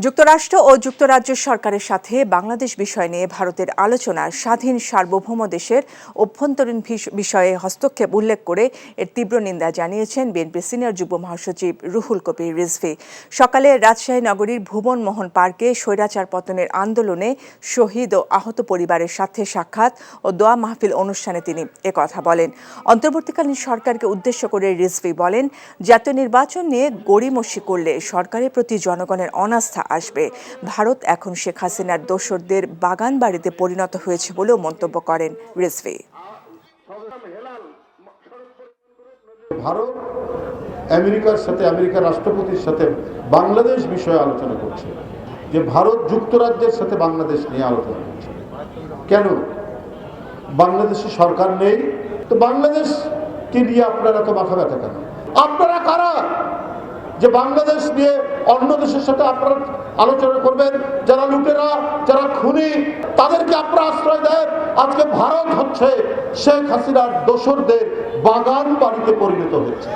যুক্তরাষ্ট্র ও যুক্তরাজ্য সরকারের সাথে বাংলাদেশ বিষয় নিয়ে ভারতের আলোচনা স্বাধীন সার্বভৌম দেশের অভ্যন্তরীণ বিষয়ে হস্তক্ষেপ উল্লেখ করে এর তীব্র নিন্দা জানিয়েছেন বিএনপির সিনিয়র যুগ্ম মহাসচিব রুহুল কবির রিজভী। সকালে রাজশাহী নগরীর ভুবন মোহন পার্কে স্বৈরাচার পতনের আন্দোলনে শহীদ ও আহত পরিবারের সাথে সাক্ষাৎ ও দোয়া মাহফিল অনুষ্ঠানে তিনি একথা বলেন। অন্তর্বর্তীকালীন সরকারকে উদ্দেশ্য করে রিজভী বলেন, জাতীয় নির্বাচন নিয়ে গড়িমসি করলে সরকারের প্রতি জনগণের অনাস্থা আসবে। ভারত এখন শেখ হাসিনার দোসরদের বাগান বাড়িতে পরিণত হয়েছে বলেও মন্তব্য করেন রিজভী। ভারত আমেরিকার সাথে, আমেরিকার রাষ্ট্রপতির সাথে বাংলাদেশ বিষয়ে আলোচনা করছে, যে ভারত যুক্তরাজ্যের সাথে বাংলাদেশ নিয়ে আলোচনা করছে। কেন? বাংলাদেশে সরকার নেই, তো বাংলাদেশকে নিয়ে আপনারা তো মাথা ব্যথা কেন? আপনারা কারা যে বাংলাদেশ নিয়ে অন্য দেশের সাথে আপনারা আলোচনা করবেন? যারা লুটেরা, যারা খুনি, তাদেরকে আপনারা আশ্রয় দেন। আজকে ভারত হচ্ছে শেখ হাসিনার দোসরদের বাগান বাড়িতে পরিণত হয়েছে।